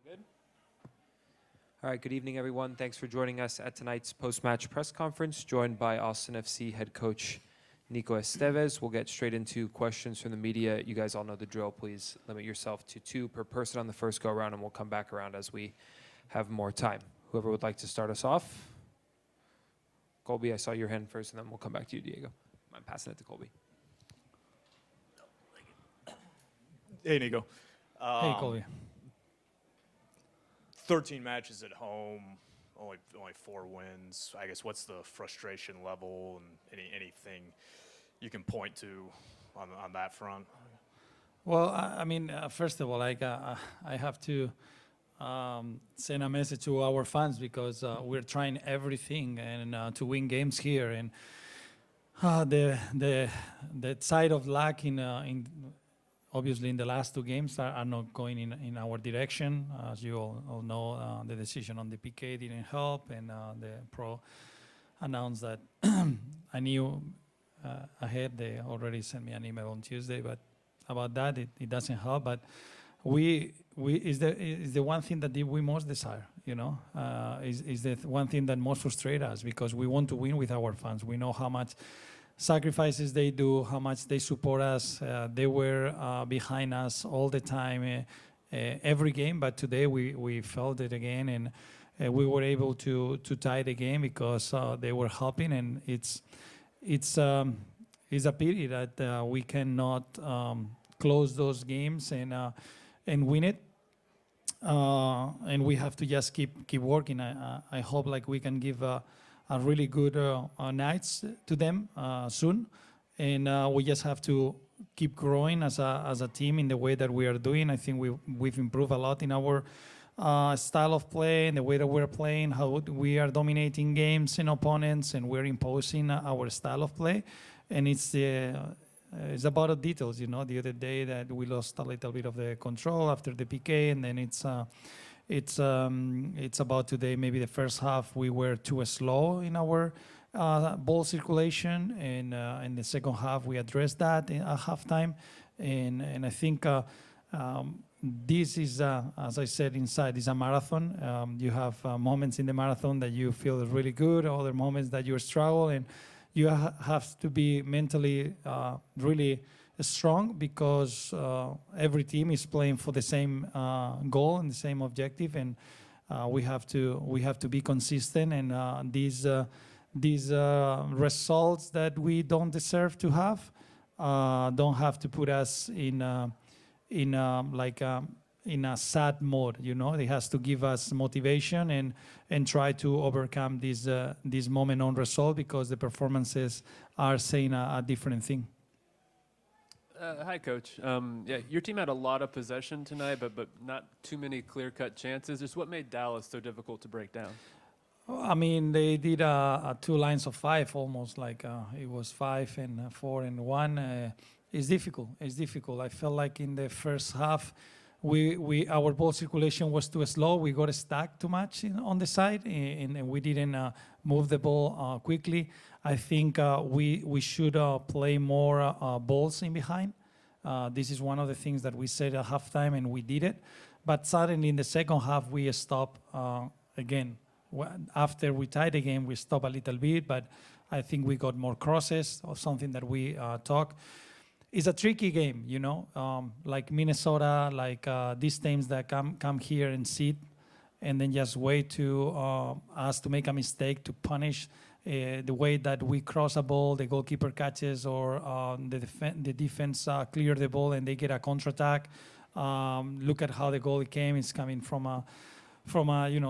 Good. All right, good evening, everyone. Thanks for joining us at tonight's post-match press conference, joined by Austin FC head coach Nico Estévez. We'll get straight into questions from the media. You guys all know the drill. Please limit yourself to 2 per person on the first go-around, and we'll come back around as we have more time. Whoever would like to start us off. Colby, I saw your hand first, and then we'll come back to you, Diego. I'm passing it to Colby. Hey, Nico. Hey, Colby. 13 matches at home, only 4 wins. I guess what's the frustration level and anything you can point to on that front? Well, first of all, I have to send a message to our fans because we're trying everything and to win games here, and the side of luck in obviously in the last 2 games are not going in our direction. As you all know, the decision on the PK didn't help, and the pro announced that I knew ahead. They already sent me an email on Tuesday, but about that, it doesn't help. But we is the one thing that we most desire, is the one thing that most frustrates us, because we want to win with our fans. We know how much sacrifices they do, how much they support us. They were behind us all the time, every game. But today we felt it again, and we were able to tie the game because they were helping. And it's a pity that we cannot close those games and win it. And we have to just keep working. I hope we can give a really good nights to them soon, and we just have to keep growing as a team in the way that we are doing. I think we've improved a lot in our style of play and the way that we're playing, how we are dominating games and opponents, and we're imposing our style of play. And it's about the details. The other day that we lost a little bit of the control after the PK, and then it's about today. Maybe the first half we were too slow in our ball circulation, and in the second half we addressed that at halftime. And I think this is, as I said, inside is a marathon. You have moments in the marathon that you feel really good, other moments that you struggle, and you have to be mentally really strong, because every team is playing for the same goal and the same objective, and we have to be consistent. And these results that we don't deserve to have don't have to put us in a sad mode. It has to give us motivation and try to overcome this moment on result, because the performances are saying a different thing. Hi, Coach. Your team had a lot of possession tonight, but not too many clear-cut chances. Just what made Dallas so difficult to break down? They did 2 lines of 5, almost it was 5 and 4 and 1. It's difficult. I felt like in the first half, our ball circulation was too slow. We got stuck too much on the side, and we didn't move the ball quickly. I think we should play more balls in behind. This is one of the things that we said at halftime, and we did it. But suddenly in the second half, we stopped again. After we tied the game, we stopped a little bit, but I think we got more crosses, or something that we talk. It's a tricky game, like Minnesota, these teams that come here and sit and then just wait to us to make a mistake, to punish the way that we cross a ball, the goalkeeper catches, or the defense clear the ball and they get a counterattack. Look at how the goal came. It's coming from a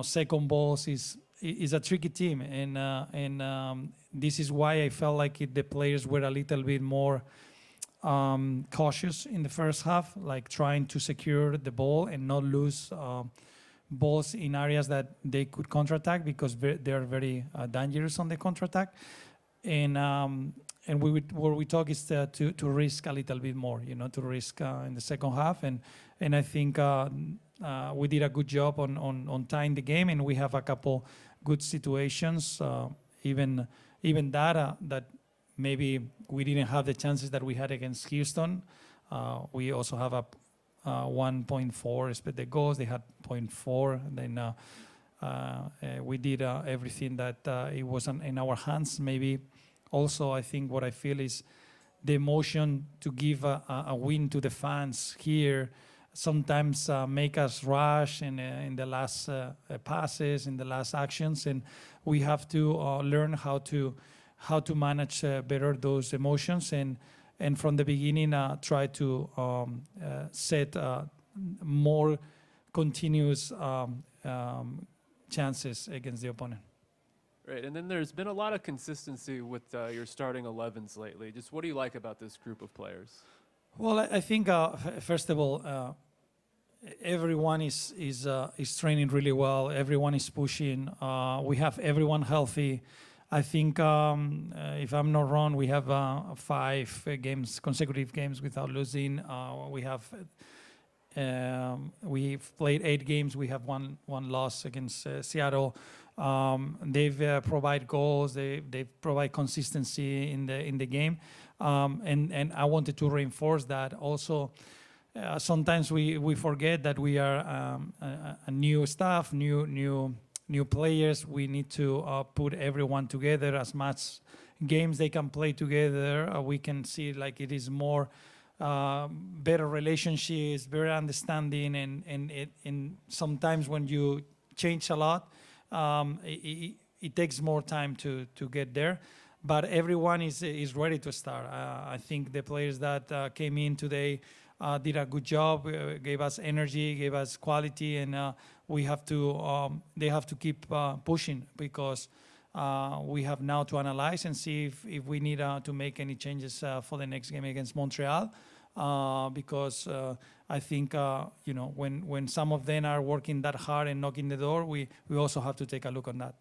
second balls. Is a tricky team, and this is why I felt like the players were a little bit more cautious in the first half, trying to secure the ball and not lose balls in areas that they could counterattack, because they're very dangerous on the counterattack. And what we talk is to risk a little bit more, to risk in the second half. And I think we did a good job on tying the game, and we have a couple good situations, even that maybe we didn't have the chances that we had against Houston. We also have 1.4 expected goals. They had 0.4. And then we did everything that it was in our hands. Maybe also I think what I feel is the emotion to give a win to the fans here sometimes make us rush in the last passes, in the last actions, and we have to learn how to manage better those emotions and from the beginning try to set more continuous chances against the opponent. Right, and then there's been a lot of consistency with your starting 11s lately. Just what do you like about this group of players? Well, I think first of all, everyone is training really well. Everyone is pushing. We have everyone healthy. I think, if I'm not wrong, we have 5 consecutive games without losing. We've played 8 games. We have one loss against Seattle. They've provide goals. They provide consistency in the game, and I wanted to reinforce that also. Sometimes we forget that we are a new staff, new players. We need to put everyone together. As much games they can play together, we can see like it is more better relationships, better understanding, and sometimes when you change a lot, it takes more time to get there. But everyone is ready to start. I think the players that came in today did a good job, gave us energy, gave us quality, and they have to keep pushing because we have now to analyze and see if we need to make any changes for the next game against Montreal. Because I think when some of them are working that hard and knocking the door, we also have to take a look on that.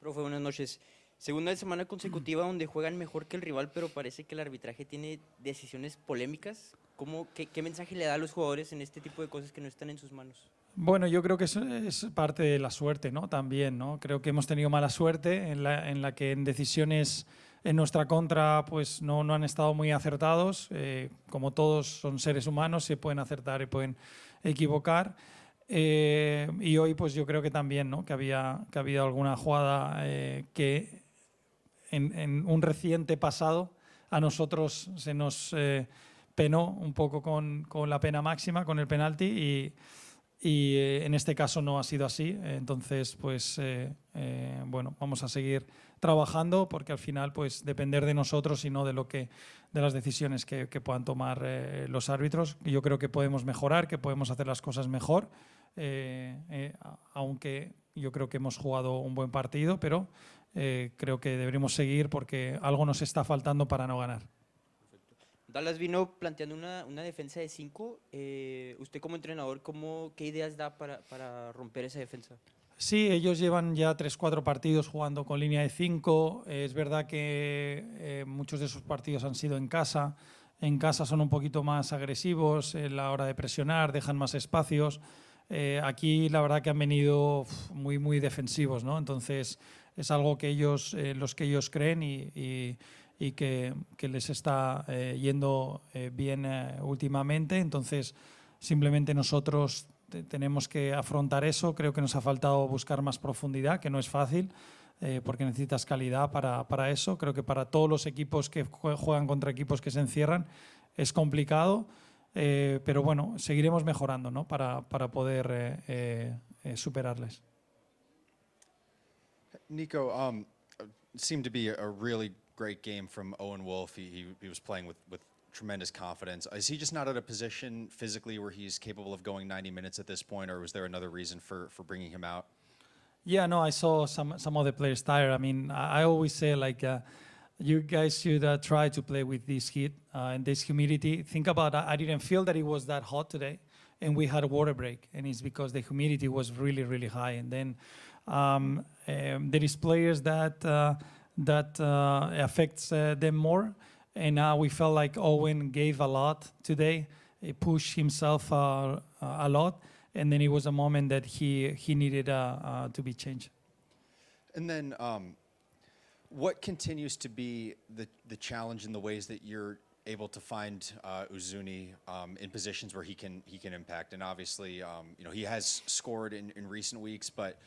Profe, buenas noches. Segunda semana consecutiva donde juegan mejor que el rival, pero parece que el arbitraje tiene decisiones polémicas. ¿Qué mensaje le da a los jugadores en este tipo de cosas que no están en sus manos? Bueno, yo creo que eso es parte de la suerte, ¿no? También, ¿no? Creo que hemos tenido mala suerte en la que en decisiones en nuestra contra pues no han estado muy acertados. Como todos son seres humanos, se pueden acertar y pueden equivocar. Y hoy pues yo creo que también, ¿no? que había alguna jugada que en un reciente pasado a nosotros se nos penó un poco con la pena máxima, con el penalti, y en este caso no ha sido así. Entonces pues bueno, vamos a seguir trabajando porque al final pues depender de nosotros y no de las decisiones que puedan tomar los árbitros. Yo creo que podemos mejorar, que podemos hacer las cosas mejor, aunque yo creo que hemos jugado un buen partido, pero creo que deberemos seguir porque algo nos está faltando para no ganar. Dallas vino planteando una defensa de 5. Usted como entrenador, ¿qué ideas da para romper esa defensa? Sí, ellos llevan ya 3-4 partidos jugando con línea de 5. Es verdad que muchos de esos partidos han sido en casa. En casa son un poquito más agresivos a la hora de presionar, dejan más espacios. Aquí la verdad que han venido muy, muy defensivos, ¿no? Entonces es algo que los que ellos creen y que les está yendo bien últimamente. Entonces simplemente nosotros tenemos que afrontar eso. Creo que nos ha faltado buscar más profundidad, que no es fácil, porque necesitas calidad para eso. Creo que para todos los equipos que juegan contra equipos que se encierran es complicado, pero bueno, seguiremos mejorando, ¿no? para poder superarles. Nico, it seemed to be a really great game from Owen Wolff. He was playing with tremendous confidence. Is he just not at a position physically where he's capable of going 90 minutes at this point, or was there another reason for bringing him out? Yeah, no, I saw some of the players tired. I mean, I always say like, you guys should try to play with this heat and this humidity. Think about that. I didn't feel that it was that hot today, and we had a water break, and it's because the humidity was really, really high. And then there is players that affects them more. And we felt like Owen gave a lot today. He pushed himself a lot. And then it was a moment that he needed to be changed. And then what continues to be the challenge in the ways that you're able to find Uzuni in positions where he can impact. And obviously, he has scored in recent weeks, but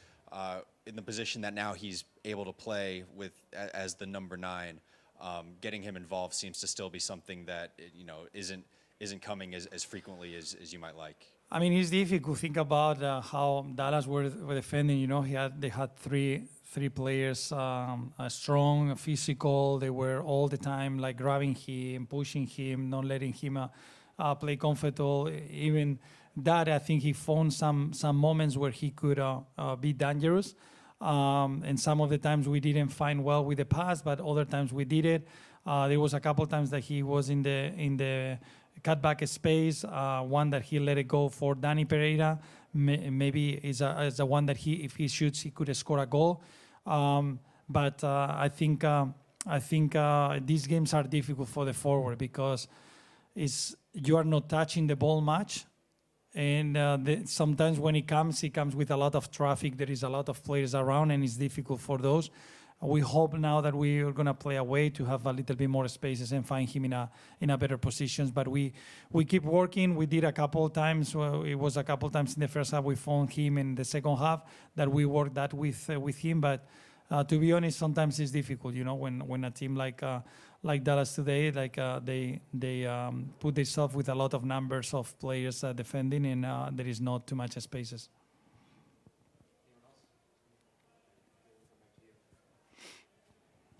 in the position that now he's able to play with as the number 9, getting him involved seems to still be something that isn't coming as frequently as you might like. I mean, it's difficult. Think about how Dallas were defending. They had three players, strong, physical. They were all the time like grabbing him, pushing him, not letting him play comfortable. Even that, I think he found some moments where he could be dangerous. And some of the times we didn't find well with the pass, but other times we did it. There was a couple times that he was in the cutback space, one that he let it go for Danny Pereira. Maybe is a one that if he shoots, he could score a goal. But I think these games are difficult for the forward because you are not touching the ball much. And sometimes when he comes with a lot of traffic. There is a lot of players around, and it's difficult for those. We hope now that we are going to play away to have a little bit more spaces and find him in a better positions. But we keep working. We did a couple of times. It was a couple of times in the first half we found him in the second half that we worked that with him. But to be honest, sometimes it's difficult. When a team like Dallas today, they put themselves with a lot of numbers of players defending, and there is not too much spaces.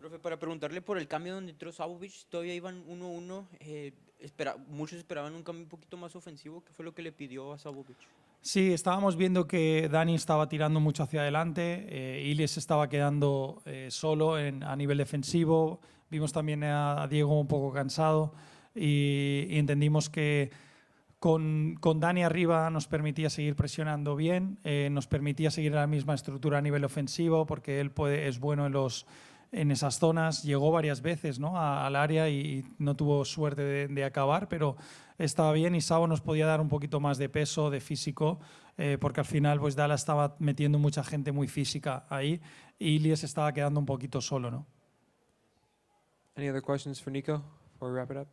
Profe, para preguntarle por el cambio donde entró Savovic, todavía iban 1-1. Muchos esperaban un cambio un poquito más ofensivo. ¿Qué fue lo que le pidió a Savovic? Sí, estábamos viendo que Dani estaba tirando mucho hacia adelante, Ilyes estaba quedando solo a nivel defensivo, vimos también a Diego un poco cansado y entendimos que con Dani arriba nos permitía seguir presionando bien, nos permitía seguir la misma estructura a nivel ofensivo porque él es bueno en esas zonas. Llegó varias veces, ¿no?, al área y no tuvo suerte de acabar, pero estaba bien y Savo nos podía dar un poquito más de peso, de físico, porque al final pues Dallas estaba metiendo mucha gente muy física ahí y Ilyes estaba quedando un poquito solo, ¿no? Any other questions for Nico before we wrap it up?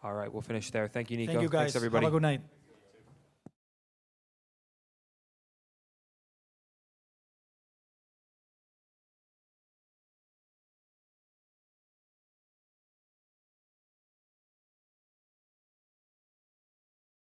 All right, we'll finish there. Thank you, Nico. Thank you, guys. Thanks, everybody. Have a good night.